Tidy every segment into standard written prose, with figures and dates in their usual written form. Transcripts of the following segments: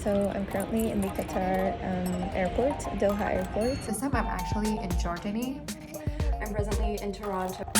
So I'm currently in the Qatar airport, Doha airport. This time I'm actually in Jordanie. I'm presently in Toronto.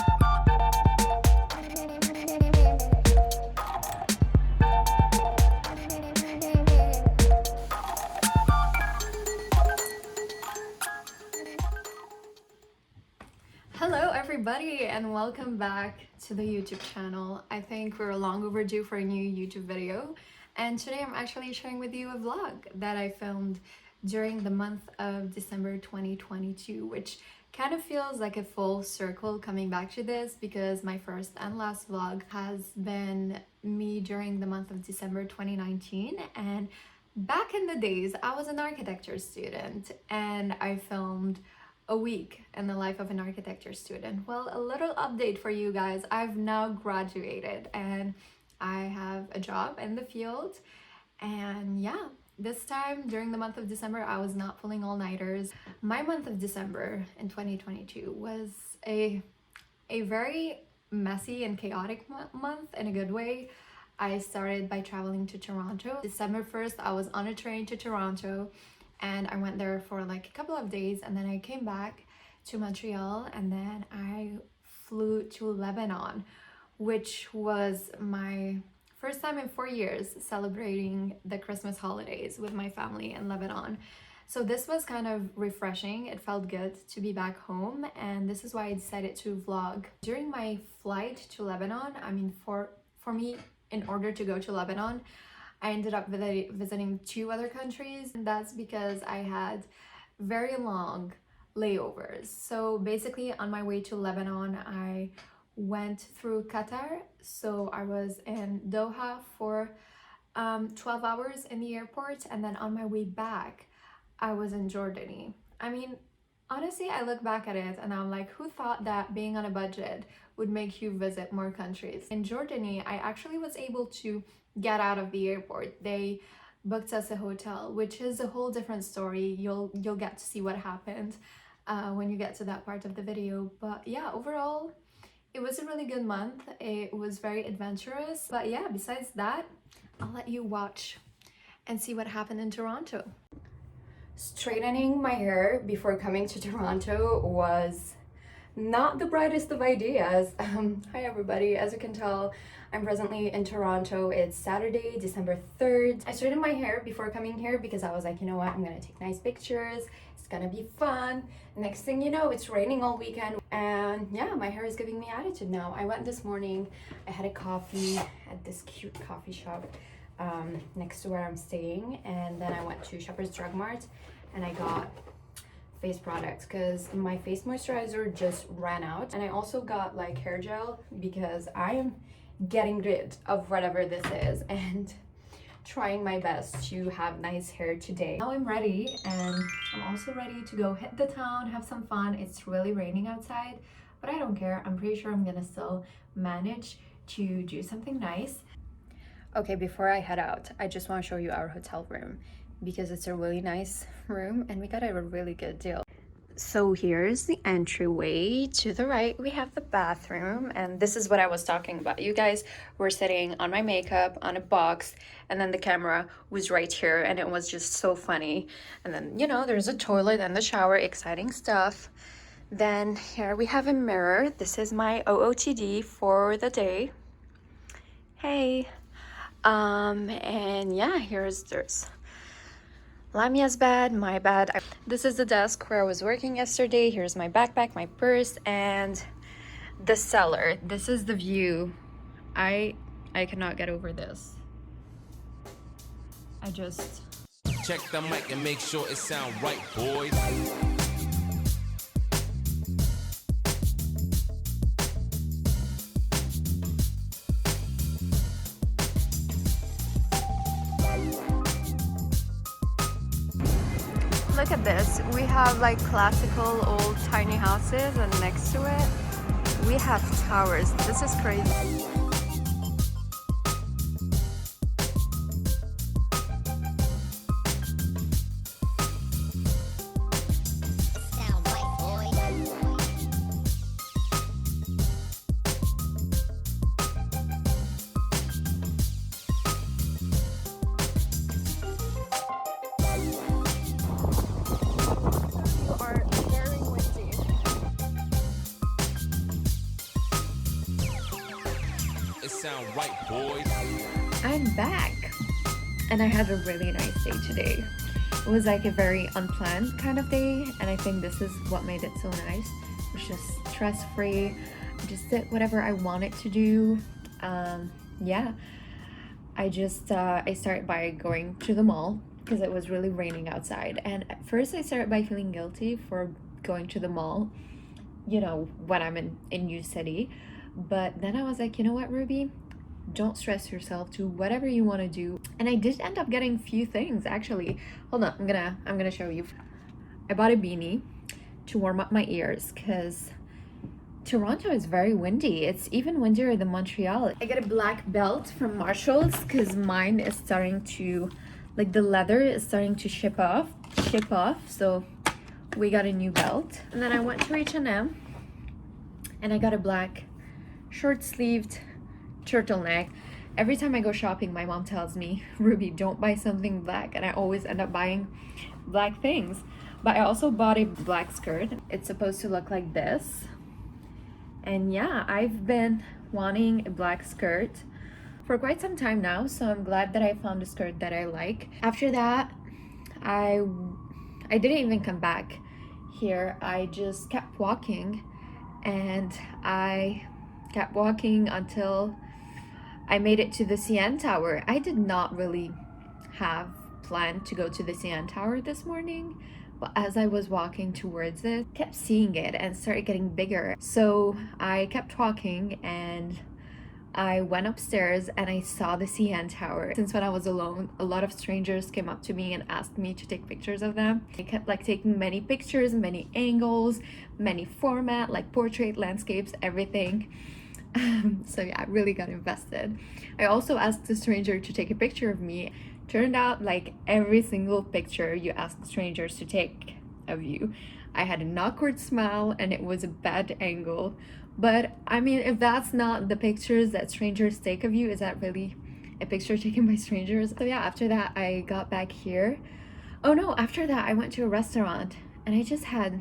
Hello everybody and welcome back to the YouTube channel. I think we're long overdue for a new YouTube video, and today I'm actually sharing with you a vlog that I filmed during the month of December 2022, which kind of feels like a full circle coming back to this because my first and last vlog has been me during the month of December 2019. And back in the days I was an architecture student and I filmed a week in the life of an architecture student. Well, a little update for you guys. I've now graduated and I have a job in the field. And yeah, this time during the month of December, I was not pulling all-nighters. My month of December in 2022 was a very messy and chaotic month in a good way. I started by traveling to Toronto. December 1st, I was on a train to Toronto and I went there for like a couple of days, and then I came back to Montreal, and then I flew to Lebanon, which was my first time in 4 years celebrating the Christmas holidays with my family in Lebanon. So this was kind of refreshing. It felt good to be back home, and this is why I decided to vlog. During my flight to Lebanon, I mean, for me, in order to go to Lebanon, I ended up visiting 2 other countries, and that's because I had very long layovers. So basically on my way to Lebanon, I went through Qatar. So I was in Doha for 12 hours in the airport, and then on my way back, I was in Jordanie. I mean, honestly, I look back at it and I'm like, who thought that being on a budget would make you visit more countries? In Jordanie, I actually was able to get out of the airport. They booked us a hotel, which is a whole different story. You'll get to see what happened when you get to that part of the video. But yeah, overall, it was a really good month. It was very adventurous. But yeah, besides that, I'll let you watch and see what happened in Toronto. Straightening my hair before coming to Toronto was not the brightest of ideas. Hi everybody, as you can tell, I'm presently in Toronto. It's Saturday, December 3rd. I straightened my hair before coming here because I was like, you know what, I'm gonna take nice pictures. It's gonna be fun. Next thing you know, it's raining all weekend. And yeah, my hair is giving me attitude now. I went this morning, I had a coffee at this cute coffee shop next to where I'm staying. And then I went to Shoppers Drug Mart and I got face products because my face moisturizer just ran out. And I also got like hair gel because I am getting rid of whatever this is and trying my best to have nice hair today. Now I'm ready, and I'm also ready to go hit the town, have some fun. It's really raining outside, but I don't care. I'm pretty sure I'm gonna still manage to do something nice. Okay, before I head out, I just want to show you our hotel room because it's a really nice room and we got a really good deal. So here's the entryway. To the right, we have the bathroom, and this is what I was talking about. You guys were sitting on my makeup on a box, and then the camera was right here, and it was just so funny. And then, you know, there's a toilet and the shower, exciting stuff. Then here we have a mirror. This is my OOTD for the day. Hey. And yeah, there's Lamia's bed, my bed. This is the desk where I was working yesterday. Here's my backpack, my purse, and the cellar. This is the view. I cannot get over this. I just... Check the mic and make sure it sound right, boys. Look at this. We have like classical old tiny houses, and next to it we have towers. This is crazy. sound right, boys. I'm back and I had a really nice day today. It was like a very unplanned kind of day, and I think this is what made it so nice. It was just stress-free. I just did whatever I wanted to do. Yeah, I started by going to the mall because it was really raining outside, and at first I started by feeling guilty for going to the mall, you know, when I'm in new city. But then I was like, you know what, Ruby, don't stress yourself, do whatever you want to do. And I did end up getting few things actually. Hold on, I'm gonna show you. I bought a beanie to warm up my ears because Toronto is very windy. It's even windier than Montreal. I got a black belt from Marshalls because mine is starting to, like, the leather is starting to ship off. So we got a new belt. And then I went to H&M and I got a black short-sleeved turtleneck. Every time I go shopping, my mom tells me, Ruby, don't buy something black, and I always end up buying black things. But I also bought a black skirt. It's supposed to look like this. And yeah, I've been wanting a black skirt for quite some time now, so I'm glad that I found a skirt that I like. After that, I didn't even come back here. I just kept walking, and I kept walking until I made it to the CN Tower. I did not really have planned to go to the CN Tower this morning, but as I was walking towards it, I kept seeing it and started getting bigger. So I kept walking and I went upstairs and I saw the CN Tower. Since when I was alone, a lot of strangers came up to me and asked me to take pictures of them. I kept like taking many pictures, many angles, many format, like portrait, landscapes, everything. So yeah, I really got invested. I also asked the stranger to take a picture of me. Turned out like every single picture you ask strangers to take of you, I had an awkward smile and it was a bad angle. But I mean, if that's not the pictures that strangers take of you, is that really a picture taken by strangers? So yeah, after that I got back here. Oh no, after that I went to a restaurant and I just had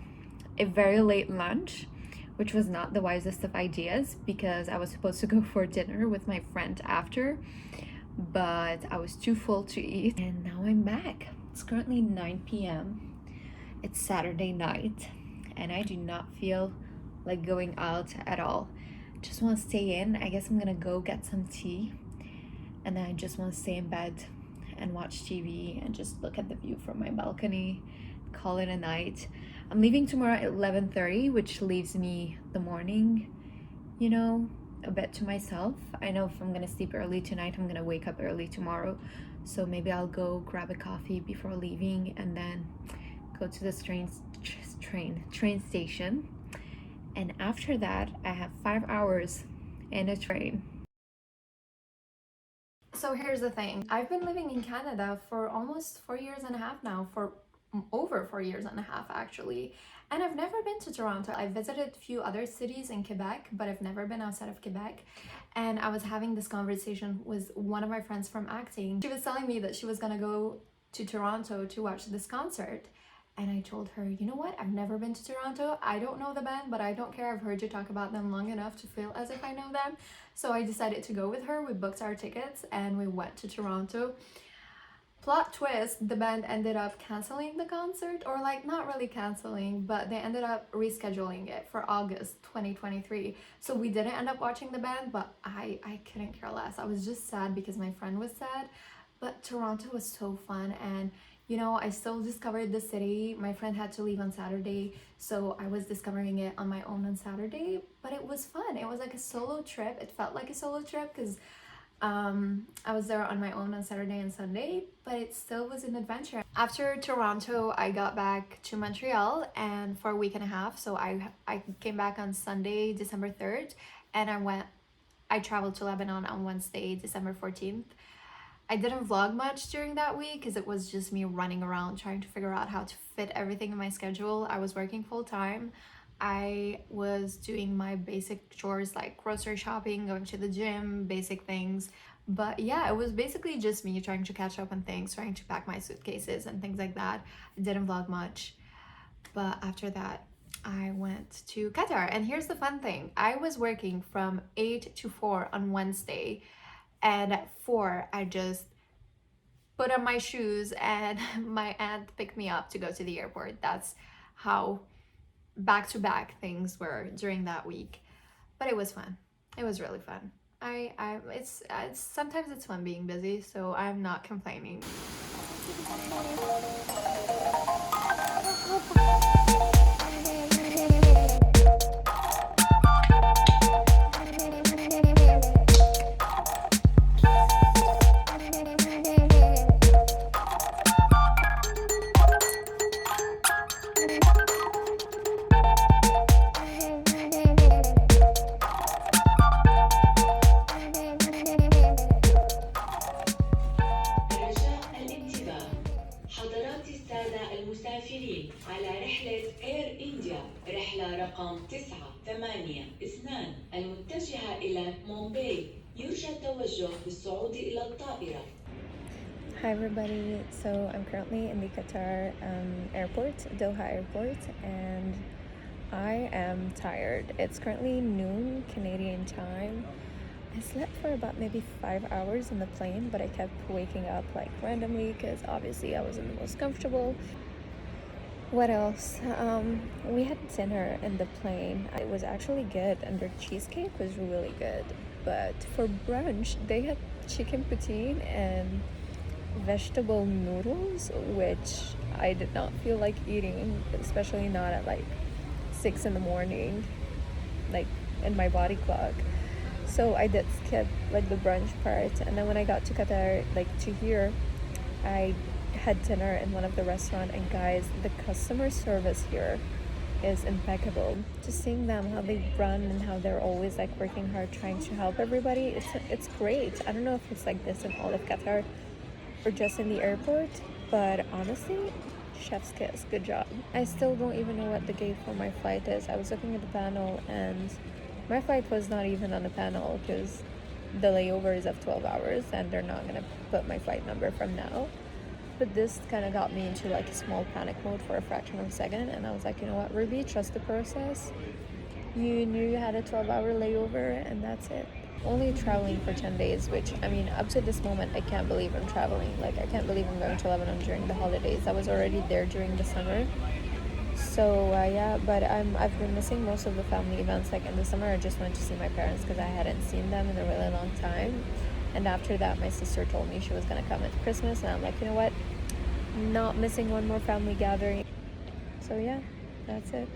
a very late lunch, which was not the wisest of ideas because I was supposed to go for dinner with my friend after, but I was too full to eat. And now I'm back. It's currently 9 p.m. It's Saturday night and I do not feel like going out at all. Just want to stay in. I guess I'm gonna go get some tea and then I just want to stay in bed and watch TV and just look at the view from my balcony, call it a night. I'm leaving tomorrow at 11:30, which leaves me the morning, you know, a bit to myself. I know if I'm gonna sleep early tonight, I'm gonna wake up early tomorrow. So maybe I'll go grab a coffee before leaving and then go to the train station. And after that, I have 5 hours in a train. So here's the thing. I've been living in Canada for almost 4 years and a half now, for over 4 years and a half actually, and I've never been to Toronto. I visited a few other cities in Quebec, but I've never been outside of Quebec. And I was having this conversation with one of my friends from acting. She was telling me that she was gonna go to Toronto to watch this concert, and I told her, you know what, I've never been to Toronto. I don't know the band, but I don't care. I've heard you talk about them long enough to feel as if I know them. So I decided to go with her. We booked our tickets and we went to Toronto. Plot twist, the band ended up canceling the concert, or like not really canceling, but they ended up rescheduling it for August 2023. So we didn't end up watching the band, but I couldn't care less. I was just sad because my friend was sad, but Toronto was so fun. And you know, I still discovered the city. My friend had to leave on Saturday, so I was discovering it on my own on Saturday, but it was fun. It was like a solo trip. It felt like a solo trip because I was there on my own on Saturday and Sunday, but it still was an adventure. After Toronto, I got back to Montreal and for a week and a half. So I came back on Sunday, December 3rd, and I traveled to Lebanon on Wednesday, December 14th. I didn't vlog much during that week because it was just me running around trying to figure out how to fit everything in my schedule. I was working full time. I was doing my basic chores like grocery shopping, going to the gym, basic things. But yeah, it was basically just me trying to catch up on things, trying to pack my suitcases and things like that. I didn't vlog much. But after that, I went to Qatar. And here's the fun thing. I was working from 8 to 4 on Wednesday, and at 4 I just put on my shoes and my aunt picked me up to go to the airport. That's how back to back things were during that week. But it was fun. It was really fun. It's sometimes it's fun being busy, so I'm not complaining. المسافرين على رحلة إير إنديا رحلة رقم 982 المتجهة إلى مومباي يرجى التوجه بالصعود إلى الطائرة. Hi everybody, so I'm currently in the Qatar airport, Doha airport, and I am tired. It's currently noon Canadian time. I slept for about maybe 5 hours in the plane, but I kept waking up like randomly because obviously I wasn't the most comfortable. What else? We had dinner in the plane. It was actually good, and their cheesecake was really good. But for brunch, they had chicken poutine and vegetable noodles, which I did not feel like eating, especially not at like 6 in the morning, like in my body clock. So I did skip like the brunch part, and then when I got to Qatar, like to here, I had dinner in one of the restaurants, and guys, the customer service here is impeccable. Just seeing them, how they run and how they're always like working hard trying to help everybody, it's great. I don't know if it's like this in all of Qatar or just in the airport, but honestly, chef's kiss, good job. I still don't even know what the gate for my flight is. I was looking at the panel and my flight was not even on the panel because the layover is of 12 hours and they're not gonna put my flight number from now. But this kind of got me into like a small panic mode for a fraction of a second, and I was like, you know what, Ruby, trust the process. You knew you had a 12-hour layover, and that's it. Only traveling for 10 days, which, I mean, up to this moment, I can't believe I'm traveling. Like, I can't believe I'm going to Lebanon during the holidays. I was already there during the summer. So, yeah, but I've been missing most of the family events. Like, in the summer, I just went to see my parents because I hadn't seen them in a really long time. And after that, my sister told me she was going to come at Christmas, and I'm like, you know what? Not missing one more family gathering. So, yeah, that's it.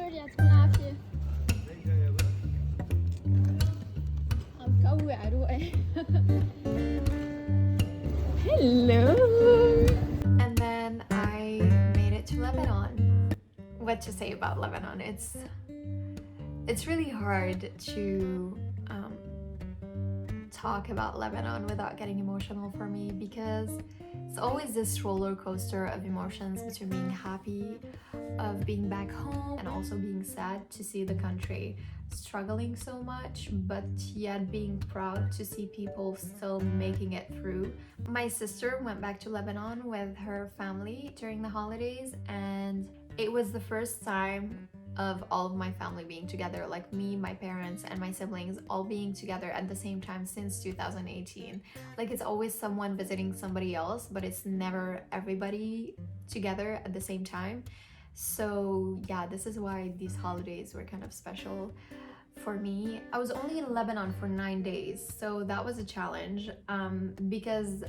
يعطيكم العافية. عم كوي عروقي. Hello. And then I made it to Lebanon. What to say about Lebanon? It's really hard to talk about Lebanon without getting emotional for me, because it's always this roller coaster of emotions between being happy of being back home and also being sad to see the country struggling so much, but yet being proud to see people still making it through. My sister went back to Lebanon with her family during the holidays, and it was the first time of all of my family being together, like me, my parents, and my siblings all being together at the same time since 2018. Like, it's always someone visiting somebody else, but it's never everybody together at the same time. So yeah, this is why these holidays were kind of special for me. I was only in Lebanon for 9 days, so that was a challenge because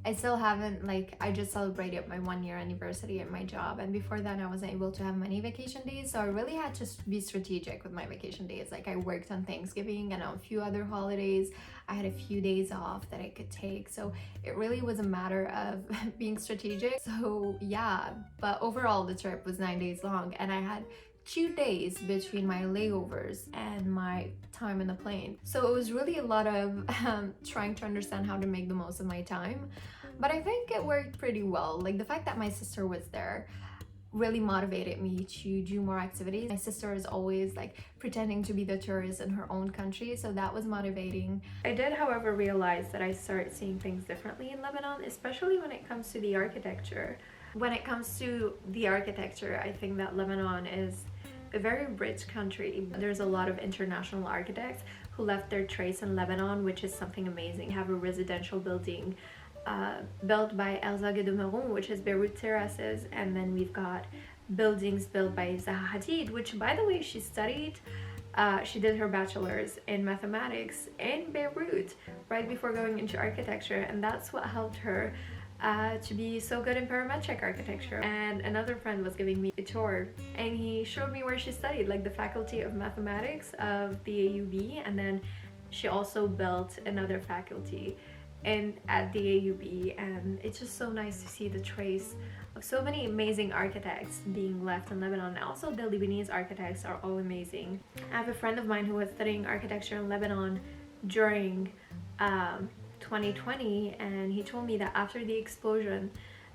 I still haven't, like, I just celebrated my 1-year anniversary at my job, and before that I wasn't able to have many vacation days, so I really had to be strategic with my vacation days. Like, I worked on Thanksgiving and on a few other holidays. I had a few days off that I could take, so it really was a matter of being strategic. So yeah, but overall the trip was 9 days long, and I had 2 days between my layovers and my time in the plane. So it was really a lot of trying to understand how to make the most of my time. But I think it worked pretty well. Like, the fact that my sister was there, really motivated me to do more activities. My sister is always like pretending to be the tourist in her own country, so that was motivating. I did, however, realize that I start seeing things differently in Lebanon, especially when it comes to the architecture. When it comes to the architecture, I think that Lebanon is a very rich country. There's a lot of international architects who left their trace in Lebanon, which is something amazing. We have a residential building built by Elzage de Meron, which is Beirut terraces, and then we've got buildings built by Zaha Hadid, which, by the way, she did her bachelor's in mathematics in Beirut right before going into architecture, and that's what helped her to be so good in parametric architecture. And another friend was giving me a tour, and he showed me where she studied, like the faculty of mathematics of the AUB, and then she also built another faculty at the AUB, and it's just so nice to see the trace of so many amazing architects being left in Lebanon. And also the Lebanese architects are all amazing. I have a friend of mine who was studying architecture in Lebanon during 2020, and he told me that after the explosion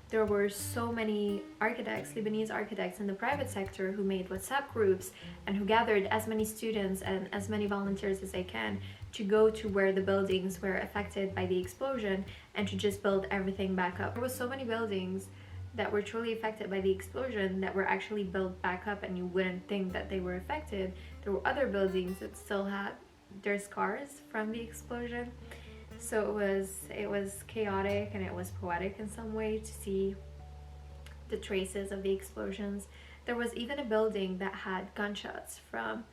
there were so many architects, Lebanese architects in the private sector, who made WhatsApp groups and who gathered as many students and as many volunteers as they can to go to where the buildings were affected by the explosion and to just build everything back up. There were so many buildings that were truly affected by the explosion that were actually built back up, and you wouldn't think that they were affected. There were other buildings that still had their scars from the explosion. So it was chaotic, and it was poetic in some way to see the traces of the explosions. There was even a building that had gunshots from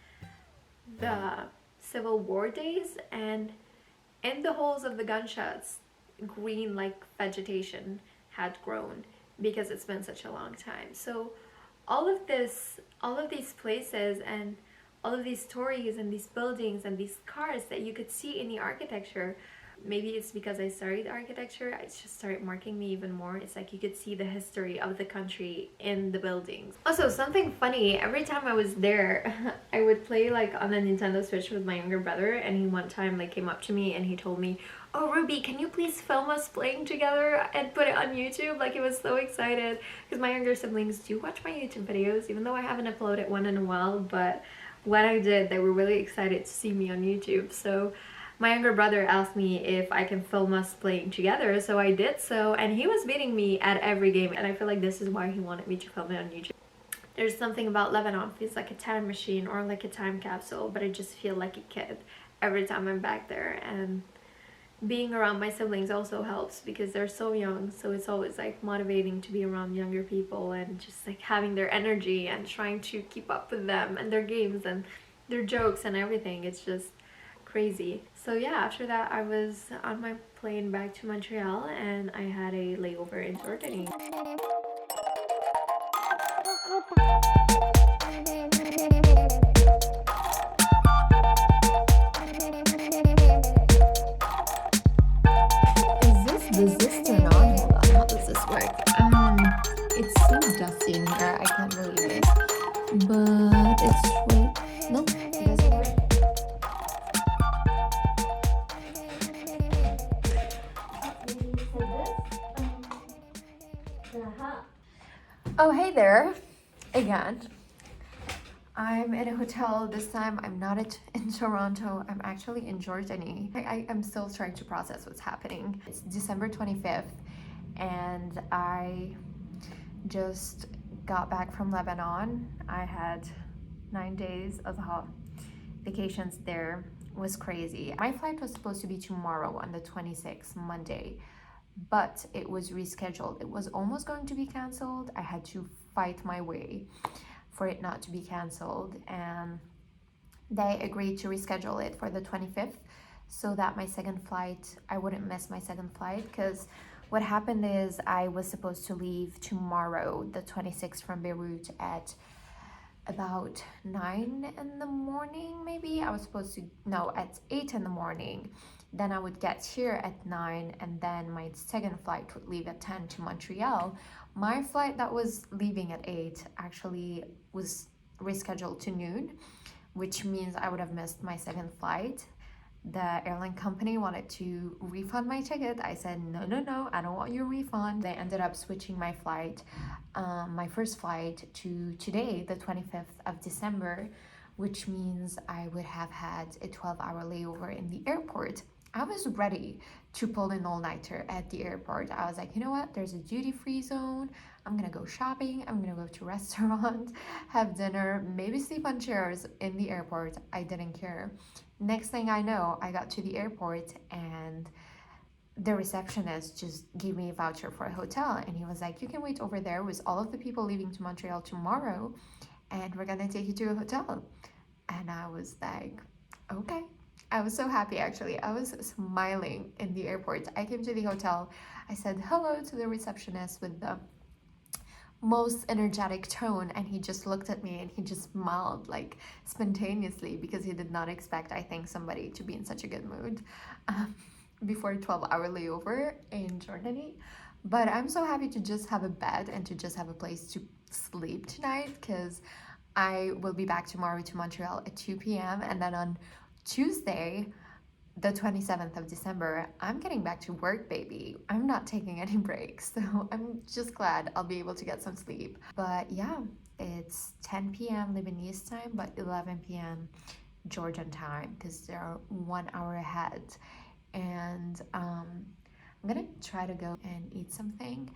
the Civil War days, and in the holes of the gunshots, green like vegetation had grown because it's been such a long time. So all of these places and all of these stories and these buildings and these cars that you could see in the architecture, maybe it's because I studied architecture, it just started marking me even more. It's like you could see the history of the country in the buildings. Also, something funny, every time I was there, I would play like on the Nintendo Switch with my younger brother, and he one time like came up to me and he told me, "Oh Ruby, can you please film us playing together and put it on YouTube?" Like, he was so excited, because my younger siblings do watch my YouTube videos, even though I haven't uploaded one in a while, but when I did, they were really excited to see me on YouTube. So my younger brother asked me if I can film us playing together, so I did so, and he was beating me at every game, and I feel like this is why he wanted me to film it on YouTube. There's something about Lebanon, it feels like a time machine or like a time capsule, but I just feel like a kid every time I'm back there. And being around my siblings also helps because they're so young, so it's always like motivating to be around younger people and just like having their energy and trying to keep up with them and their games and their jokes and everything. It's just crazy. So yeah, after that I was on my plane back to Montreal, and I had a layover in Jordanie. Does this turn on? Hold on, how does this work? It's so dusty in here, I can't believe it. But it's right. Nope, it doesn't work. Oh, hey there again. I'm in a hotel. This time I'm not in Toronto, I'm actually in Jordanie. I'm still trying to process what's happening. It's December 25th and I just got back from Lebanon. I had 9 days of vacations there. It was crazy. My flight was supposed to be tomorrow on the 26th, Monday, but it was rescheduled. It was almost going to be canceled. I had to fight my way for it not to be canceled, and they agreed to reschedule it for the 25th so that I wouldn't miss my second flight. Because what happened is I was supposed to leave tomorrow, the 26th, from Beirut at about 9 in the morning, maybe. At 8 in the morning. Then I would get here at 9, and then my second flight would leave at 10 to Montreal. My flight that was leaving at 8 actually was rescheduled to noon, which means I would have missed my second flight. the airline company wanted to refund my ticket. I said, no, I don't want your refund. They ended up switching my flight, my first flight, to today, the 25th of December, which means I would have had a 12-hour layover in the airport. I was ready to pull an all-nighter at the airport. I was like, you know what? There's a duty-free zone. I'm gonna go shopping. I'm gonna go to a restaurant, have dinner, maybe sleep on chairs in the airport. I didn't care. Next thing I know, I got to the airport and the receptionist just gave me a voucher for a hotel. And he was like, you can wait over there with all of the people leaving to Montreal tomorrow and we're gonna take you to a hotel. And I was like, okay. I was so happy, actually. I was smiling in the airport. I came to the hotel. I said hello to the receptionist with the most energetic tone, and he just looked at me and he just smiled like spontaneously because he did not expect, I think, somebody to be in such a good mood before a 12-hour layover in Jordanie. But I'm so happy to just have a bed and to just have a place to sleep tonight, because I will be back tomorrow to Montreal at 2 p.m. and then on Tuesday, the 27th of December, I'm getting back to work, baby. I'm not taking any breaks, so I'm just glad I'll be able to get some sleep. But yeah, it's 10 p.m. Lebanese time, but 11 p.m. Georgian time, because they're 1 hour ahead. And I'm gonna try to go and eat something.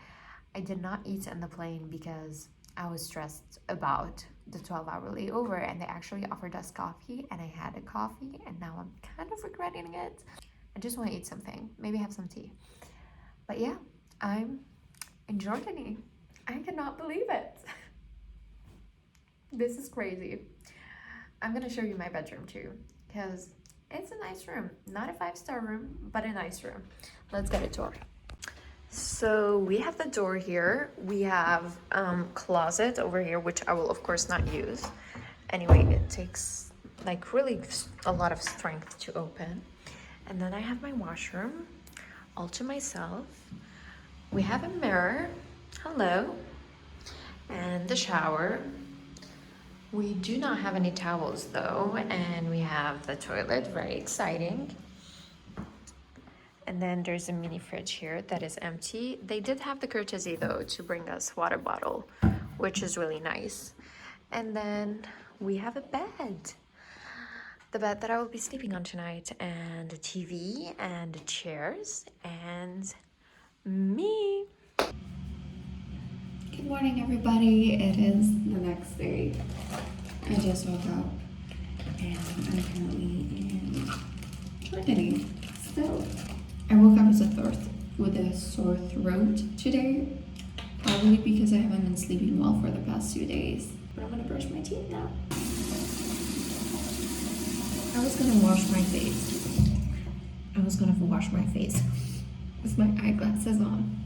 I did not eat in the plane because I was stressed about the 12-hour layover, and they actually offered us coffee and I had a coffee and now I'm kind of regretting it. I just want to eat something, maybe have some tea. But yeah, I'm in Jordanie. I cannot believe it. This is crazy. I'm gonna show you my bedroom too, because it's a nice room. Not a 5-star room, but a nice room. Let's get a tour. So we have the door here. We have closet over here, which I will of course not use. Anyway, it takes like really a lot of strength to open. And then I have my washroom all to myself. We have a mirror, hello, and the shower. We do not have any towels though, and we have the toilet, very exciting. And then there's a mini fridge here that is empty. They did have the courtesy though to bring us water bottle, which is really nice. And then we have a bed. The bed that I will be sleeping on tonight, and a TV and chairs and me. Good morning, everybody. It is the next day. I just woke up and I'm currently in Jordanie still. I woke up with a sore throat today, probably because I haven't been sleeping well for the past 2 days. But I'm gonna brush my teeth now. I was gonna wash my face with my eyeglasses on.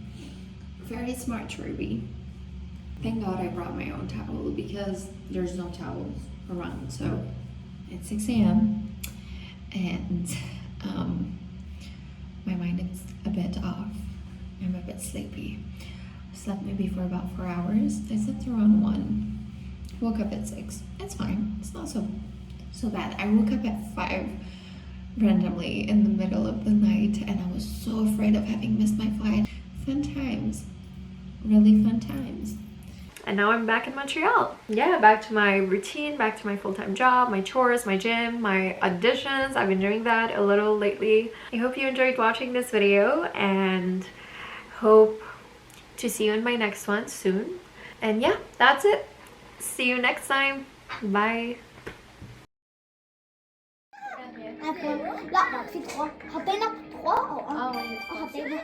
Very smart, Ruby. Thank God I brought my own towel because there's no towels around. So it's 6 a.m. and my mind is a bit off. I'm a bit sleepy. Slept maybe for about 4 hours. I slept around 1. Woke up at 6. It's fine. It's not so bad. I woke up at 5 randomly in the middle of the night, and I was so afraid of having missed my flight. Fun times. Really fun times. And now I'm back in Montreal. Yeah, back to my routine, back to my full-time job, my chores, my gym, my auditions. I've been doing that a little lately. I hope you enjoyed watching this video and hope to see you in my next one soon. And yeah, that's it. See you next time. Bye. لا في 3 حطينا 3 او 1 حطينا